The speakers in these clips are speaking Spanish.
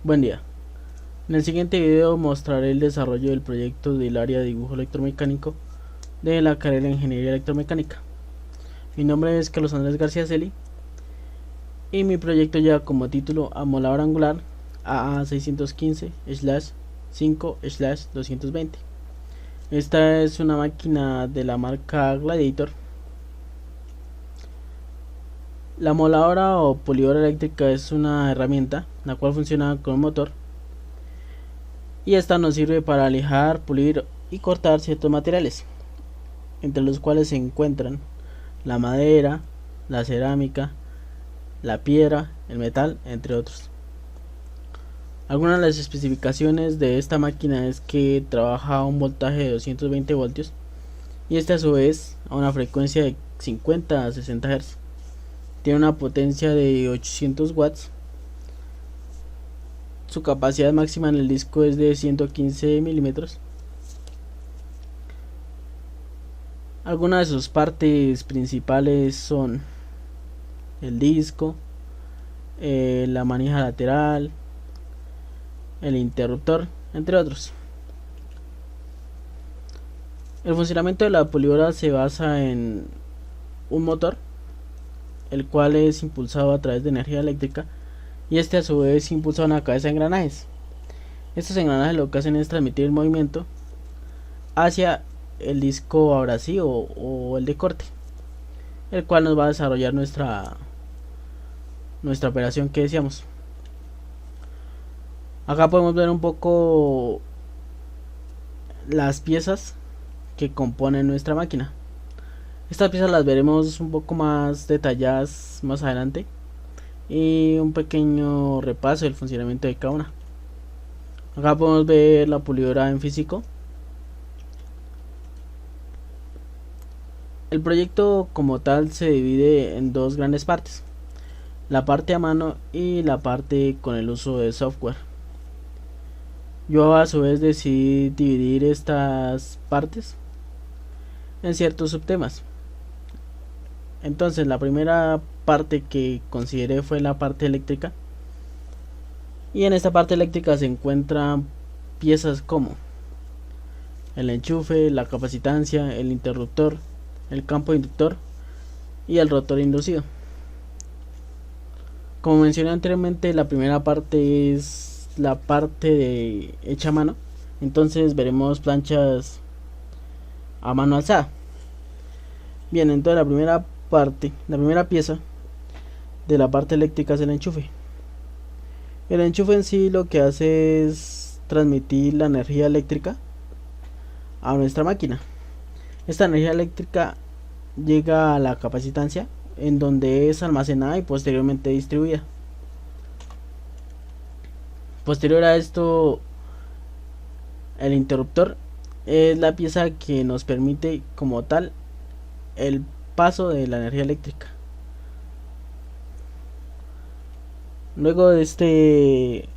Buen día. En el siguiente video mostraré el desarrollo del proyecto del área de dibujo electromecánico de la carrera de Ingeniería Electromecánica. Mi nombre es Carlos Andrés García Celi y mi proyecto lleva como título Amoladora Angular AA615/5/220. Esta es una máquina de la marca Gladiator. La amoladora o pulidora eléctrica es una herramienta la cual funciona con un motor, y esta nos sirve para lijar, pulir y cortar ciertos materiales, entre los cuales se encuentran la madera, la cerámica, la piedra, el metal, entre otros. Algunas de las especificaciones de esta máquina es que trabaja a un voltaje de 220 voltios y este a su vez a una frecuencia de 50 a 60 Hz. Tiene una potencia de 800 watts. Su capacidad máxima en el disco es de 115 milímetros. Algunas de sus partes principales son el disco, la manija lateral, el interruptor, entre otros. El funcionamiento de la pulidora se basa en un motor, el cual es impulsado a través de energía eléctrica, y este a su vez impulsa una cabeza de engranajes. Estos engranajes lo que hacen es transmitir el movimiento hacia el disco abrasivo o el de corte, el cual nos va a desarrollar nuestra operación que decíamos. Acá podemos ver un poco las piezas que componen nuestra máquina. Estas piezas las veremos un poco más detalladas más adelante, y un pequeño repaso del funcionamiento de cada una. Acá podemos ver la pulidora en físico. El proyecto como tal se divide en dos grandes partes: la parte a mano y la parte con el uso de software. Yo a su vez decidí dividir estas partes en ciertos subtemas. Entonces la primera parte que consideré fue la parte eléctrica, y en esta parte eléctrica se encuentran piezas como el enchufe, la capacitancia, el interruptor, el campo inductor y el rotor inducido. Como mencioné anteriormente, la primera parte es la parte de hecha a mano. Entonces veremos planchas a mano alzada. Bien, entonces la primera pieza de la parte eléctrica es el enchufe. El enchufe en sí lo que hace es transmitir la energía eléctrica a nuestra máquina. Esta energía eléctrica llega a la capacitancia, en donde es almacenada y posteriormente distribuida. Posterior a esto, el interruptor es la pieza que nos permite como tal el paso de la energía eléctrica. Luego de este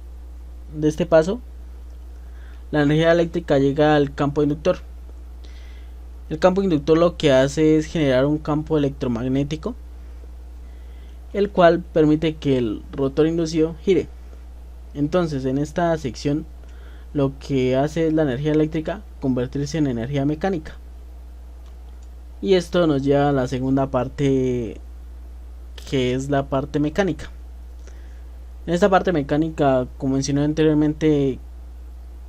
paso, la energía eléctrica llega al campo inductor. El campo inductor lo que hace es generar un campo electromagnético, el cual permite que el rotor inducido gire. Entonces en esta sección lo que hace es la energía eléctrica convertirse en energía mecánica, y esto nos lleva a la segunda parte, que es la parte mecánica. En esta parte mecánica, como mencioné anteriormente,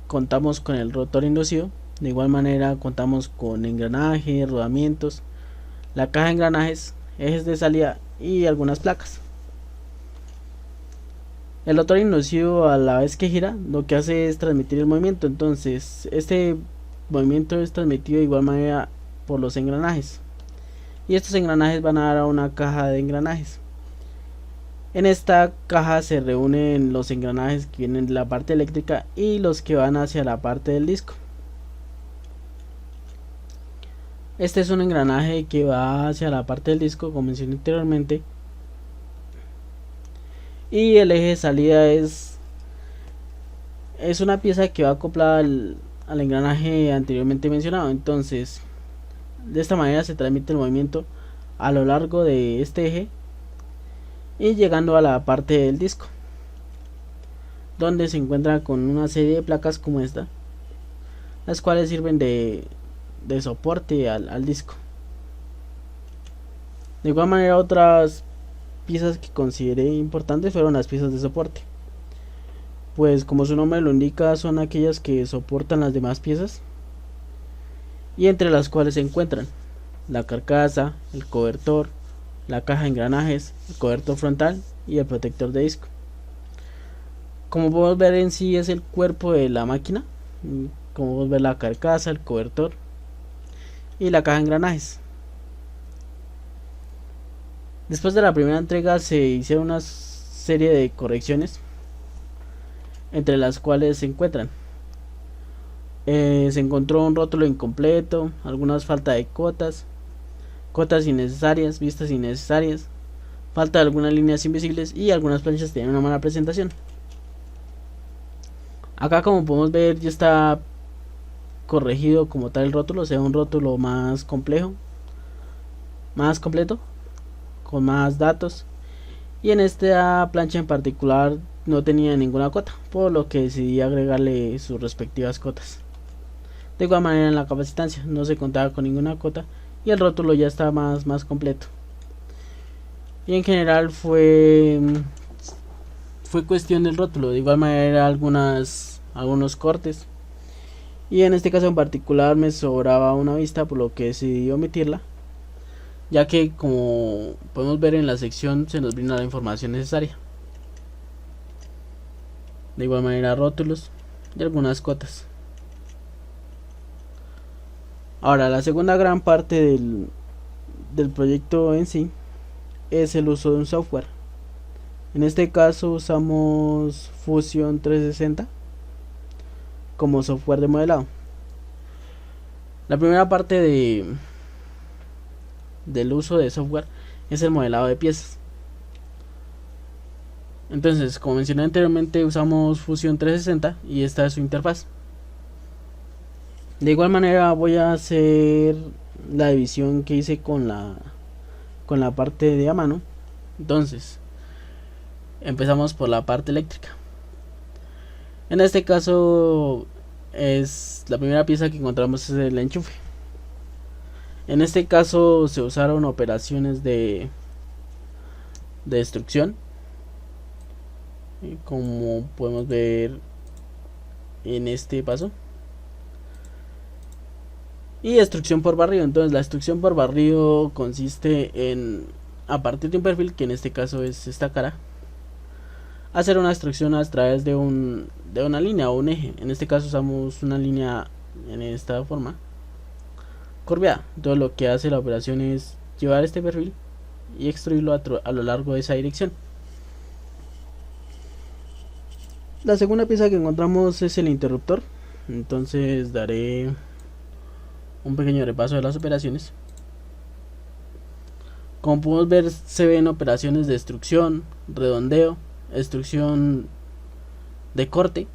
contamos con el rotor inducido. De igual manera contamos con engranajes, rodamientos, la caja de engranajes, ejes de salida y algunas placas. El rotor inducido, a la vez que gira, lo que hace es transmitir el movimiento. Entonces este movimiento es transmitido de igual manera por los engranajes, y estos engranajes van a dar a una caja de engranajes. En esta caja se reúnen los engranajes que vienen de la parte eléctrica y los que van hacia la parte del disco. Este es un engranaje que va hacia la parte del disco, como mencioné anteriormente, y el eje de salida es una pieza que va acoplada al engranaje anteriormente mencionado. Entonces de esta manera se transmite el movimiento a lo largo de este eje y llegando a la parte del disco. donde se encuentra con una serie de placas como esta, las cuales sirven de soporte al disco. De igual manera, otras piezas que consideré importantes fueron las piezas de soporte, pues como su nombre lo indica, son aquellas que soportan las demás piezas, y entre las cuales se encuentran la carcasa, el cobertor, la caja de engranajes, el cobertor frontal y el protector de disco. Como podemos ver, en sí es el cuerpo de la máquina. Como podemos ver, la carcasa, el cobertor y la caja de engranajes. Después de la primera entrega se hicieron una serie de correcciones, entre las cuales se encuentran se encontró un rótulo incompleto, algunas falta de cotas innecesarias, vistas innecesarias, falta de algunas líneas invisibles y algunas planchas tienen una mala presentación. Acá, como podemos ver, ya está corregido como tal el rótulo, o sea, un rótulo más complejo, más completo, con más datos, y en esta plancha en particular no tenía ninguna cota, por lo que decidí agregarle sus respectivas cotas. De igual manera, en la capacitancia no se contaba con ninguna cota y el rótulo ya está más completo. Y en general fue cuestión del rótulo. De igual manera, algunos cortes, y en este caso en particular me sobraba una vista, por lo que decidí omitirla, ya que, como podemos ver en la sección, se nos brinda la información necesaria. De igual manera, rótulos y algunas cotas. Ahora, la segunda gran parte del proyecto en sí es el uso de un software. En este caso usamos Fusion 360 como software de modelado. La primera parte del uso de software es el modelado de piezas. Entonces, como mencioné anteriormente, usamos Fusion 360 y esta es su interfaz. De igual manera, voy a hacer la división que hice con la parte de a mano. Entonces, empezamos por la parte eléctrica. En este caso, es la primera pieza que encontramos, es el enchufe. En este caso se usaron operaciones de destrucción, como podemos ver en este paso, y destrucción por barrido. Entonces, la destrucción por barrido consiste en, a partir de un perfil, que en este caso es esta cara, hacer una destrucción a través de una línea o un eje. En este caso usamos una línea en esta forma curveada. Entonces, lo que hace la operación es llevar este perfil y extruirlo a lo largo de esa dirección. La segunda pieza que encontramos es el interruptor. Entonces daré un pequeño repaso de las operaciones. Como podemos ver, se ven operaciones de destrucción, redondeo, destrucción de corte.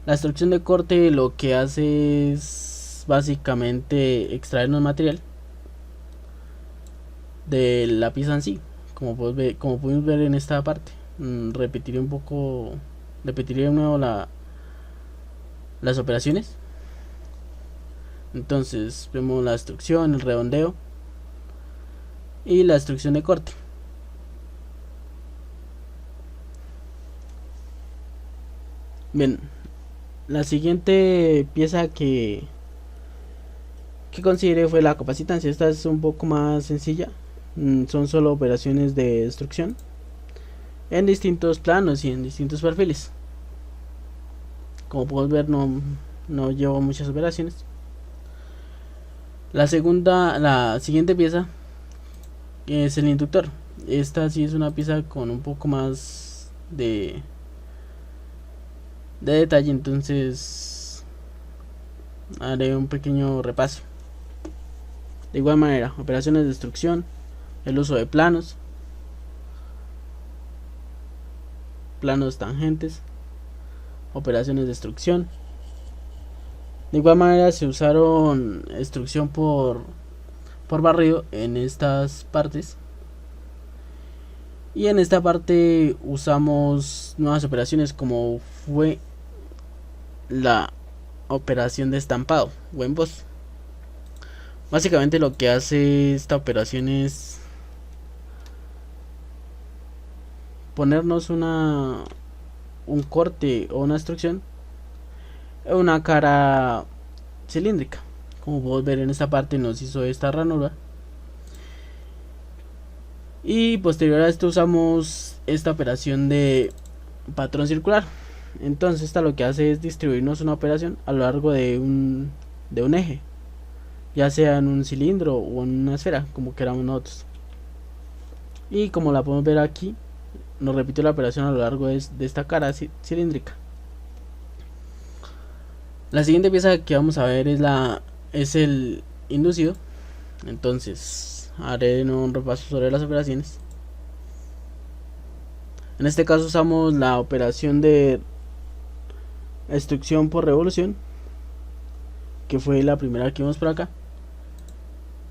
La destrucción de corte lo que hace es básicamente extraernos material de la pieza en sí, como podemos ver en esta parte. Repetiré de nuevo las operaciones. Entonces vemos la destrucción, el redondeo y la destrucción de corte. Bien, la siguiente pieza que consideré fue la capacitancia. Esta es un poco más sencilla. Son solo operaciones de destrucción en distintos planos y en distintos perfiles. Como podemos ver, no llevo muchas operaciones. La siguiente pieza es el inductor. Esta sí es una pieza con un poco más de detalle, entonces haré un pequeño repaso. De igual manera, operaciones de destrucción, el uso de planos tangentes, operaciones de destrucción. De igual manera se usaron destrucción por barrido en estas partes, Y en esta parte usamos nuevas operaciones como fue la operación de estampado o emboss. Básicamente lo que hace esta operación es ponernos un corte o una instrucción en una cara cilíndrica. Como podemos ver en esta parte nos hizo esta ranura. Y posterior a esto usamos esta operación de patrón circular. Entonces esta lo que hace es distribuirnos una operación a lo largo de un eje, ya sea en un cilindro o en una esfera, como queramos nosotros. Y como la podemos ver aquí, nos repite la operación a lo largo de esta cara cilíndrica. La siguiente pieza que vamos a ver es el inducido. Entonces haré un repaso sobre las operaciones. En este caso usamos la operación de instrucción por revolución, que fue la primera que vimos por acá.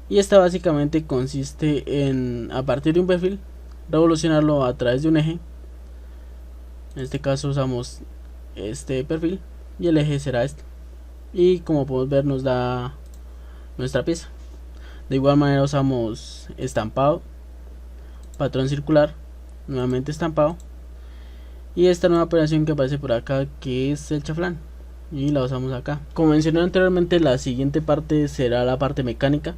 Y esta básicamente consiste en, a partir de un perfil, revolucionarlo a través de un eje. En este caso usamos este perfil y el eje será este. Y como podemos ver nos da nuestra pieza. De igual manera usamos estampado, patrón circular, nuevamente estampado, y esta nueva operación que aparece por acá, que es el chaflán, y la usamos acá. Como mencioné anteriormente, la siguiente parte será la parte mecánica.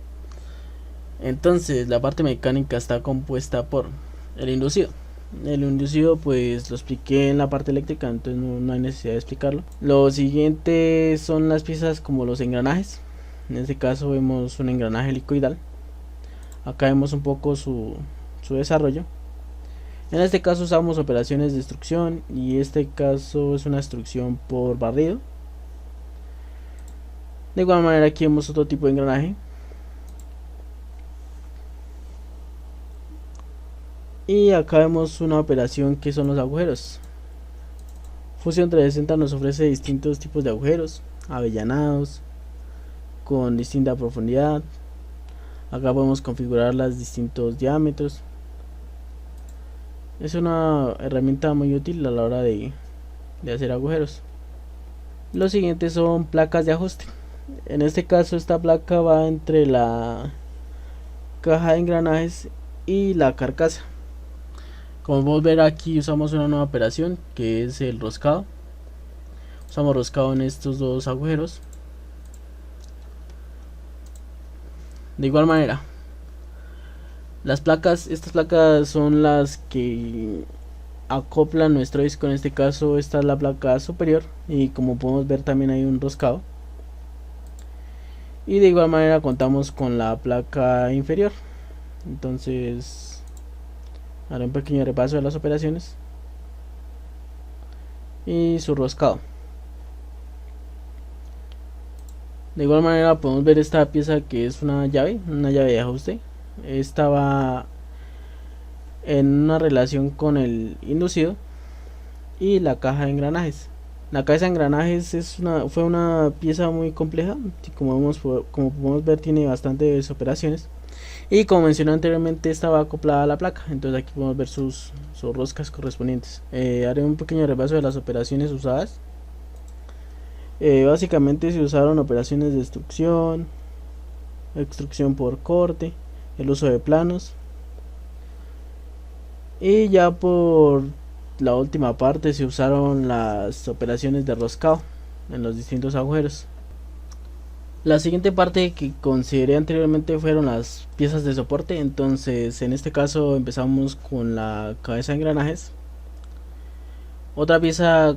Entonces la parte mecánica está compuesta por el inducido. El inducido pues lo expliqué en la parte eléctrica, entonces no hay necesidad de explicarlo. Lo siguiente son las piezas como los engranajes. En este caso vemos un engranaje helicoidal. Acá vemos un poco su desarrollo. En este caso usamos operaciones de extrusión, y este caso es una extrusión por barrido. De igual manera aquí vemos otro tipo de engranaje. Y acá vemos una operación que son los agujeros. Fusion 360 nos ofrece distintos tipos de agujeros, avellanados, con distinta profundidad. Acá podemos configurar los distintos diámetros. Es una herramienta muy útil a la hora de hacer agujeros. Los siguientes son placas de ajuste. En este caso esta placa va entre la caja de engranajes y la carcasa. Como podemos ver aquí usamos una nueva operación que es el roscado. Usamos roscado en estos dos agujeros. De igual manera, estas placas son las que acoplan nuestro disco. En este caso esta es la placa superior, y como podemos ver también hay un roscado. Y de igual manera contamos con la placa inferior. Entonces haré un pequeño repaso de las operaciones y su roscado. De igual manera podemos ver esta pieza que es una llave de ajuste. Esta va en una relación con el inducido y la caja de engranajes. La caja de engranajes fue una pieza muy compleja, como podemos ver tiene bastantes operaciones, y como mencioné anteriormente esta va acoplada a la placa. Entonces aquí podemos ver sus roscas correspondientes. Haré un pequeño repaso de las operaciones usadas. Básicamente se usaron operaciones de extrusión por corte, el uso de planos, y ya por la última parte se usaron las operaciones de roscado en los distintos agujeros. La siguiente parte que consideré anteriormente fueron las piezas de soporte. Entonces en este caso empezamos con la cabeza de engranajes. Otra pieza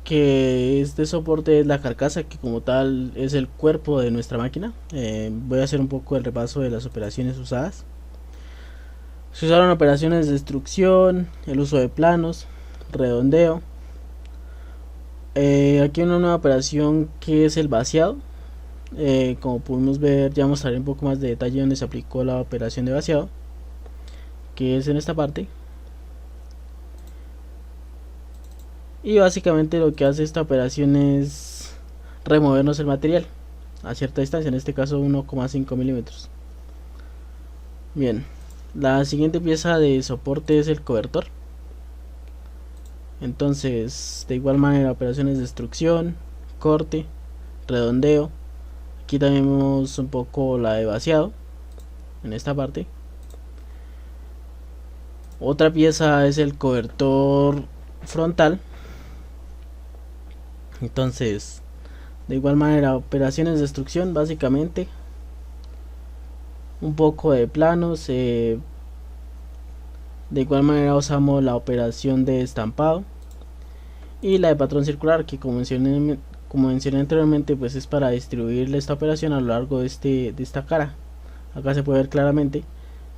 que es de soporte es la carcasa, que como tal es el cuerpo de nuestra máquina. Voy a hacer un poco el repaso de las operaciones usadas. Se usaron operaciones de extrusión, el uso de planos, redondeo. Aquí una nueva operación que es el vaciado. Como pudimos ver, ya mostraré un poco más de detalle donde se aplicó la operación de vaciado, que es en esta parte. Y básicamente lo que hace esta operación es removernos el material a cierta distancia, en este caso 1,5 milímetros. Bien, La siguiente pieza de soporte es el cobertor. Entonces, de igual manera, operaciones de extrusión, corte, redondeo. Aquí también vemos un poco la de vaciado en esta parte. Otra pieza es el cobertor frontal. Entonces, de igual manera, operaciones de extrusión básicamente. Un poco de planos. De igual manera usamos la operación de estampado. Y la de patrón circular, que como mencioné anteriormente, pues es para distribuir esta operación a lo largo de esta cara. Acá se puede ver claramente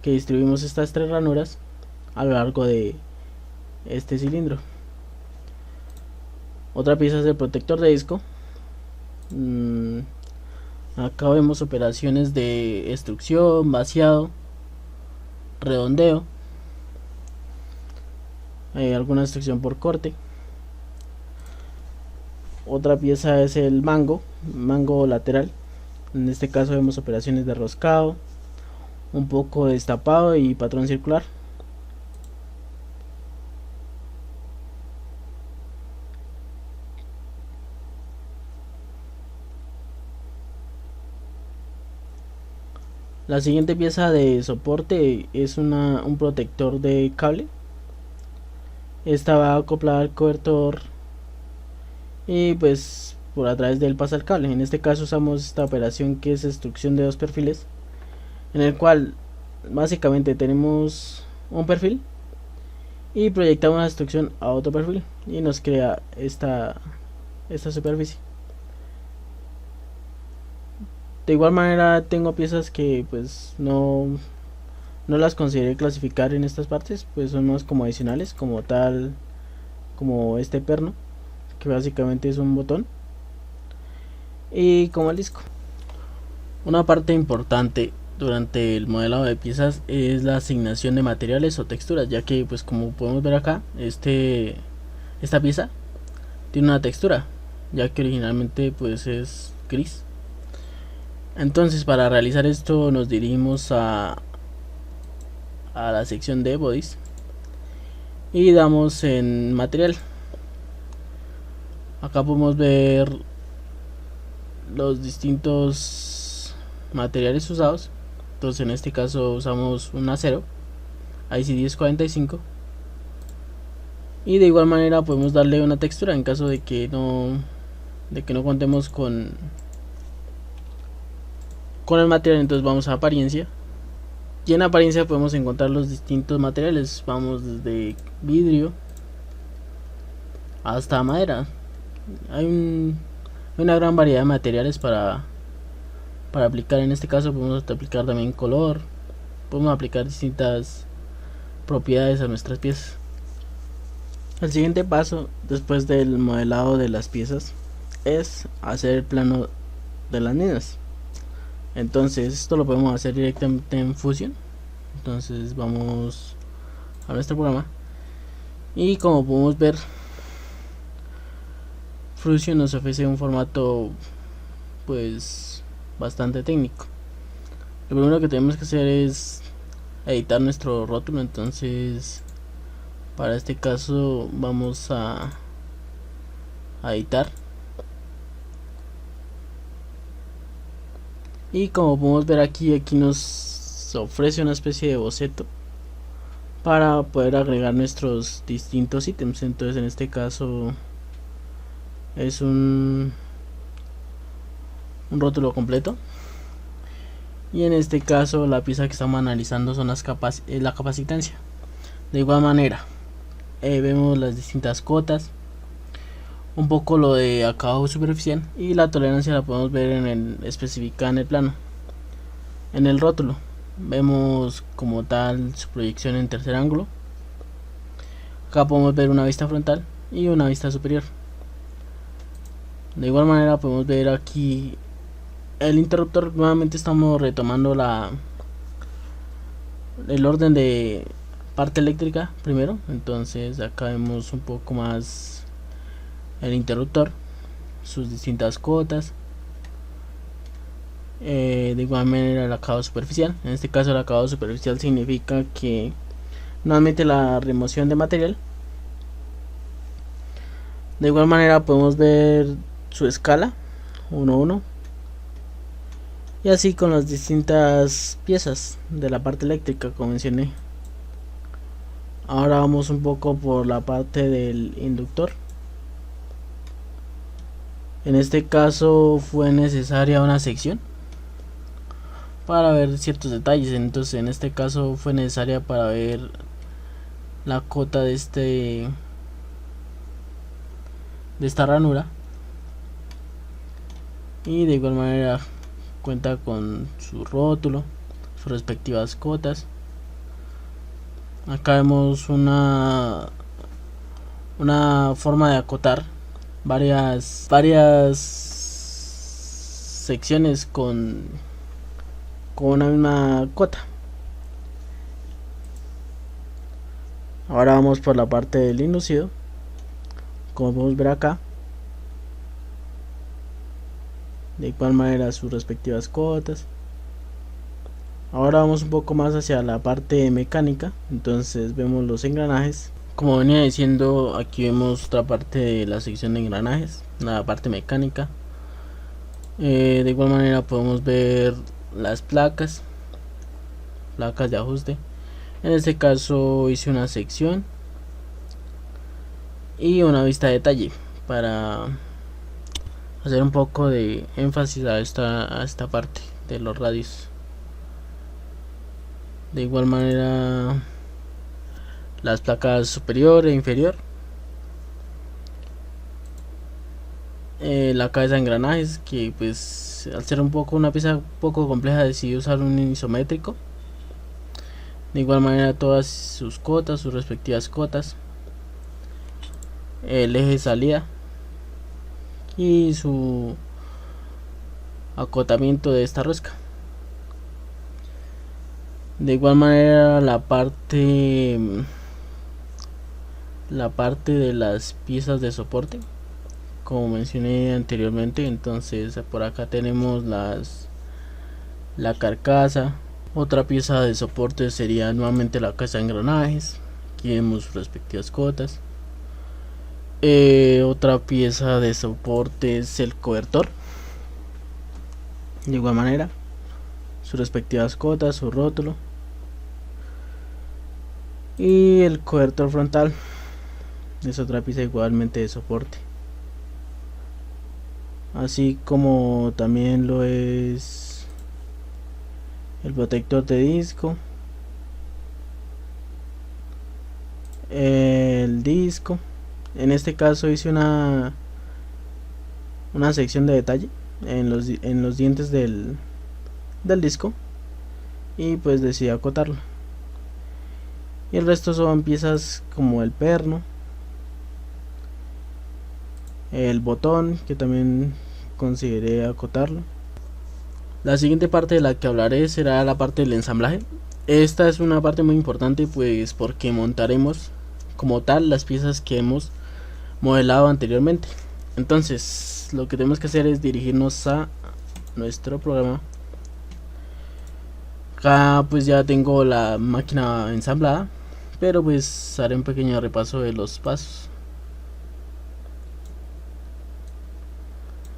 que distribuimos estas 3 ranuras a lo largo de este cilindro. Otra pieza es el protector de disco. Acá vemos operaciones de extrusión, vaciado, redondeo, alguna extrusión por corte. Otra pieza es el mango lateral. En este caso vemos operaciones de roscado, un poco de destapado y patrón circular. La siguiente pieza de soporte es un protector de cable. Esta va acoplada al cobertor y pues por a través de él pasa el cable. En este caso usamos esta operación que es extrusión de 2 perfiles, en el cual básicamente tenemos un perfil y proyectamos la extrusión a otro perfil y nos crea esta superficie. De igual manera tengo piezas que pues no las consideré clasificar en estas partes, pues son más como adicionales, como tal, como este perno, que básicamente es un botón, y como el disco. Una parte importante durante el modelado de piezas es la asignación de materiales o texturas, ya que pues como podemos ver acá, esta pieza tiene una textura, ya que originalmente pues es gris. Entonces, para realizar esto nos dirigimos a la sección de bodies y damos en material. Acá podemos ver los distintos materiales usados. Entonces en este caso usamos un acero IC1045 y de igual manera podemos darle una textura en caso de que no contemos con el material. Entonces vamos a apariencia y en apariencia podemos encontrar los distintos materiales. Vamos desde vidrio hasta madera. Hay una gran variedad de materiales para aplicar. En este caso podemos aplicar también color, podemos aplicar distintas propiedades a nuestras piezas. El siguiente paso después del modelado de las piezas es hacer el plano de las mismas. Entonces esto lo podemos hacer directamente en Fusion. Entonces vamos a nuestro programa y como podemos ver, Fusion nos ofrece un formato pues bastante técnico. Lo primero que tenemos que hacer es editar nuestro rótulo. Entonces para este caso vamos a editar y como podemos ver aquí nos ofrece una especie de boceto para poder agregar nuestros distintos ítems. Entonces en este caso es un rótulo completo y en este caso la pieza que estamos analizando son la capacitancia. De igual manera vemos las distintas cotas, un poco lo de acabado superficial y la tolerancia la podemos ver especificada en el plano. En el rótulo vemos como tal su proyección en tercer ángulo. Acá podemos ver una vista frontal y una vista superior. De igual manera podemos ver aquí el interruptor. Nuevamente estamos retomando el orden de parte eléctrica primero. Entonces acá vemos un poco más el interruptor, sus distintas cotas. De igual manera el acabado superficial. En este caso el acabado superficial significa que no admite la remoción de material. De igual manera podemos ver su escala 1-1 y así con las distintas piezas de la parte eléctrica, como mencioné. Ahora vamos un poco por la parte del inductor. En este caso fue necesaria una sección para ver ciertos detalles. Entonces en este caso fue necesaria para ver la cota de esta ranura, y de igual manera cuenta con su rótulo, sus respectivas cotas. Acá vemos una forma de acotar varias secciones con una misma cota. Ahora vamos por la parte del inducido. Como podemos ver acá, de igual manera sus respectivas cotas. Ahora vamos un poco más hacia la parte mecánica. Entonces vemos los engranajes. Como venía diciendo, aquí vemos otra parte de la sección de engranajes, la parte mecánica. De igual manera podemos ver las placas de ajuste. En este caso hice una sección y una vista de detalle para hacer un poco de énfasis a esta parte de los radios. De igual manera las placas superior e inferior, la cabeza de engranajes, que pues al ser una pieza un poco compleja decidí usar un isométrico. De igual manera todas sus cotas, sus respectivas cotas, el eje de salida y su acotamiento de esta rosca. De igual manera la parte de las piezas de soporte, como mencioné anteriormente. Entonces por acá tenemos la carcasa. Otra pieza de soporte sería nuevamente la cabeza de engranajes. Aquí vemos sus respectivas cotas. Otra pieza de soporte es el cobertor. De igual manera sus respectivas cotas, su rótulo y el cobertor frontal es otra pieza igualmente de soporte, así como también lo es el protector de disco, el disco. En este caso hice una sección de detalle en los dientes del disco y pues decidí acotarlo. Y el resto son piezas como el perno, el botón, que también consideré acotarlo. La siguiente parte de la que hablaré será la parte del ensamblaje. Esta es una parte muy importante, pues porque montaremos como tal las piezas que hemos modelado anteriormente. Entonces lo que tenemos que hacer es dirigirnos a nuestro programa. Acá pues ya tengo la máquina ensamblada, pero pues haré un pequeño repaso de los pasos.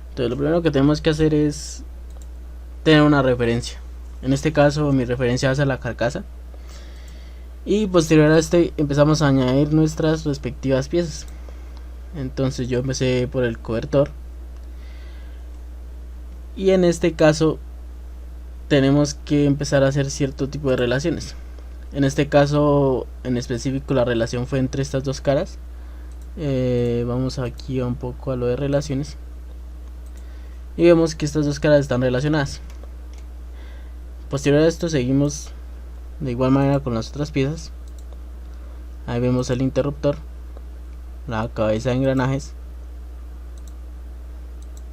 Entonces lo primero que tenemos que hacer es tener una referencia. En este caso mi referencia va a ser la carcasa, y posterior a empezamos a añadir nuestras respectivas piezas. Entonces yo empecé por el cobertor, y en este caso tenemos que empezar a hacer cierto tipo de relaciones. En este caso en específico la relación fue entre estas dos caras. Vamos aquí un poco a lo de relaciones y vemos que estas dos caras están relacionadas. Posterior a esto seguimos de igual manera con las otras piezas. Ahí vemos el interruptor, la cabeza de engranajes,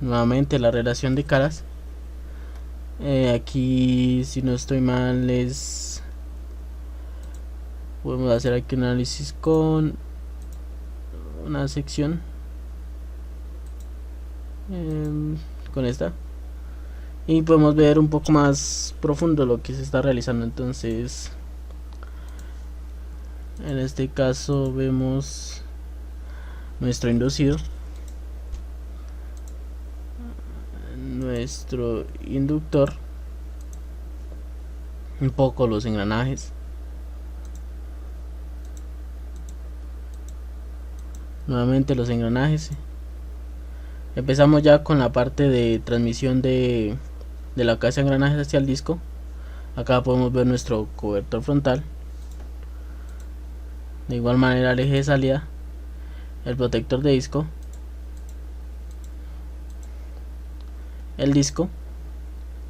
nuevamente la relación de caras. Aquí, si no estoy mal, podemos hacer aquí un análisis con una sección con esta, y podemos ver un poco más profundo lo que se está realizando. Entonces en este caso vemos nuestro inducido, nuestro inductor, un poco los engranajes, nuevamente los engranajes. Empezamos ya con la parte de transmisión de la casa de engranajes hacia el disco. Acá podemos ver nuestro cobertor frontal, de igual manera el eje de salida, el protector de disco, el disco.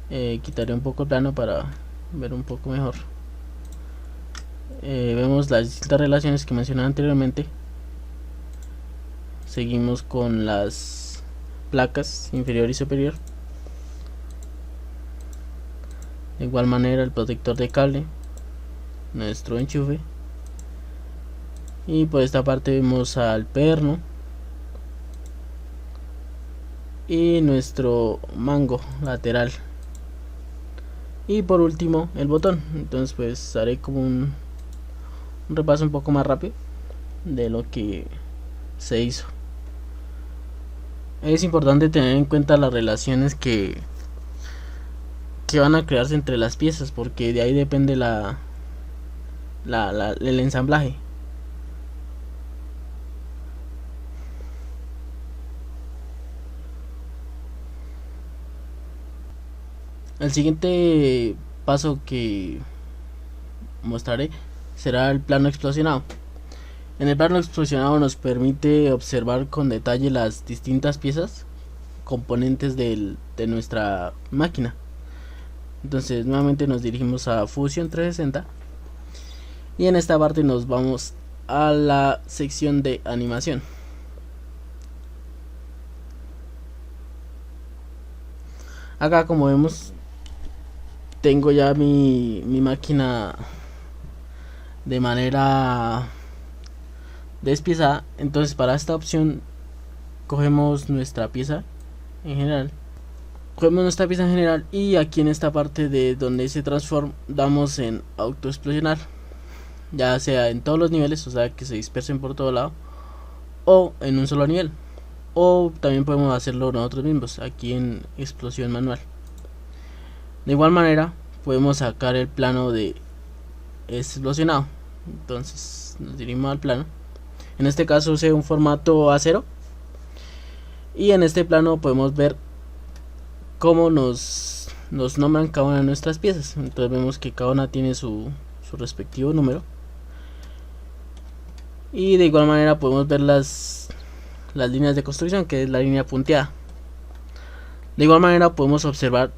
Quitaré un poco el plano para ver un poco mejor. Vemos las distintas relaciones que mencioné anteriormente. Seguimos con las placas inferior y superior, de igual manera el protector de cable, nuestro enchufe, y por esta parte vemos al perno y nuestro mango lateral, y por último el botón. Entonces pues haré como un repaso un poco más rápido de lo que se hizo. Es importante tener en cuenta las relaciones que van a crearse entre las piezas, porque de ahí depende el ensamblaje. El siguiente paso que mostraré será el plano explosionado. En el plano explosionado nos permite observar con detalle las distintas piezas componentes de nuestra máquina. Entonces nuevamente nos dirigimos a Fusion 360 y en esta parte nos vamos a la sección de animación. Acá, como vemos, tengo ya mi máquina de manera despiezada. Entonces para esta opción cogemos nuestra pieza en general, y aquí en esta parte de donde se transforma damos en auto explosionar, ya sea en todos los niveles, o sea que se dispersen por todo lado, o en un solo nivel, o también podemos hacerlo nosotros mismos aquí en explosión manual. De igual manera podemos sacar el plano de explosionado. Entonces nos dirigimos al plano. En este caso usé un formato A0 y en este plano podemos ver cómo nos nombran cada una de nuestras piezas. Entonces vemos que cada una tiene su respectivo número, y de igual manera podemos ver las líneas de construcción, que es la línea punteada. De igual manera podemos observar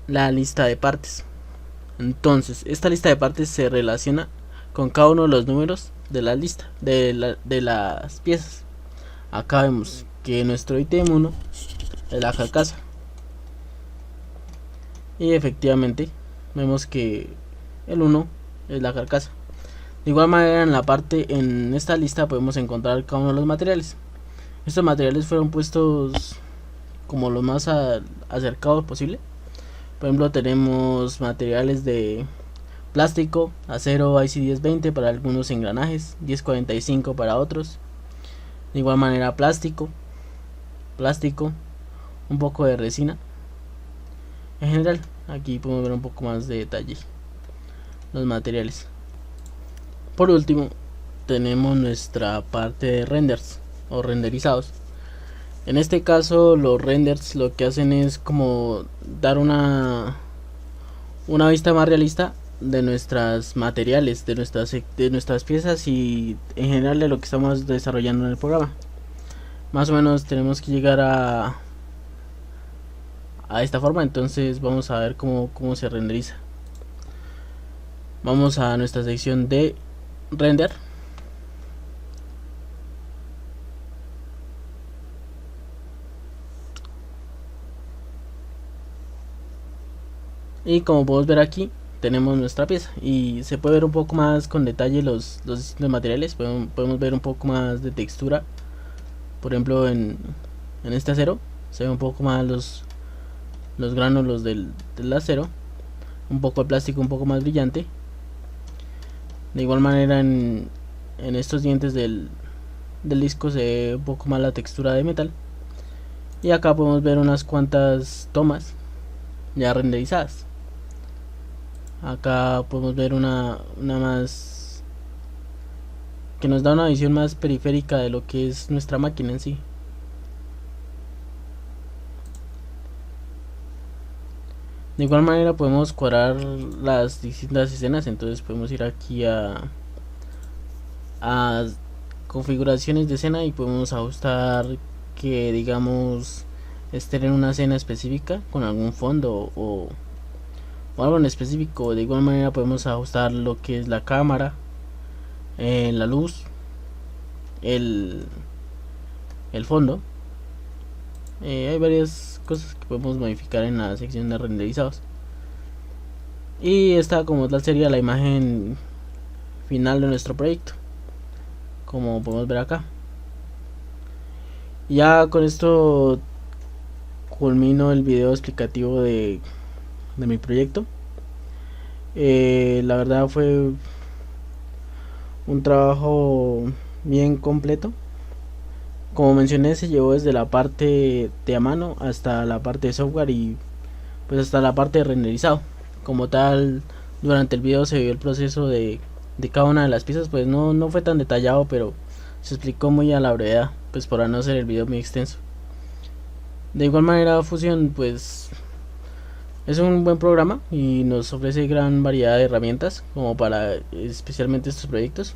la lista de partes. Entonces esta lista de partes se relaciona con cada uno de los números de la lista de las piezas. Acá vemos que nuestro ítem 1 es la carcasa, y efectivamente vemos que el 1 es la carcasa. De igual manera en esta lista podemos encontrar cada uno de los materiales. Estos materiales fueron puestos como lo más acercados posible. Por ejemplo, tenemos materiales de plástico, acero IC 1020 para algunos engranajes, 1045 para otros. De igual manera plástico, un poco de resina. En general, aquí podemos ver un poco más de detalle los materiales. Por último, tenemos nuestra parte de renders o renderizados. En este caso los renders lo que hacen es como dar una vista más realista de nuestros materiales, de nuestras piezas y en general de lo que estamos desarrollando en el programa. Más o menos tenemos que llegar a esta forma. Entonces vamos a ver cómo se renderiza. Vamos a nuestra sección de render. Y como podemos ver aquí tenemos nuestra pieza y se puede ver un poco más con detalle los distintos materiales. Podemos ver un poco más de textura. Por ejemplo en este acero se ve un poco más los gránulos del acero, un poco el plástico un poco más brillante. De igual manera en estos dientes del disco se ve un poco más la textura de metal. Y acá podemos ver unas cuantas tomas ya renderizadas. Acá podemos ver una más que nos da una visión más periférica de lo que es nuestra máquina en sí. De igual manera podemos cuadrar las distintas escenas, entonces podemos ir aquí a configuraciones de escena y podemos ajustar que, digamos, estén en una escena específica con algún fondo o algo en específico. De igual manera podemos ajustar lo que es la cámara, la luz, el fondo. Hay varias cosas que podemos modificar en la sección de renderizados. Y esta como tal sería la imagen final de nuestro proyecto, como podemos ver acá. Ya con esto culmino el video explicativo de mi proyecto. La verdad fue un trabajo bien completo. Como mencioné, se llevó desde la parte de a mano hasta la parte de software y pues hasta la parte de renderizado. Como tal, durante el video se vio el proceso de cada una de las piezas, pues no fue tan detallado, pero se explicó muy a la brevedad, pues para no hacer el video muy extenso. De igual manera, Fusion pues es un buen programa y nos ofrece gran variedad de herramientas como para especialmente estos proyectos.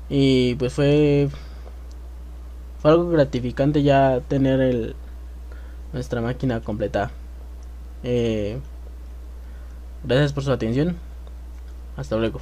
Y pues fue algo gratificante ya tener nuestra máquina completada. Gracias por su atención. Hasta luego.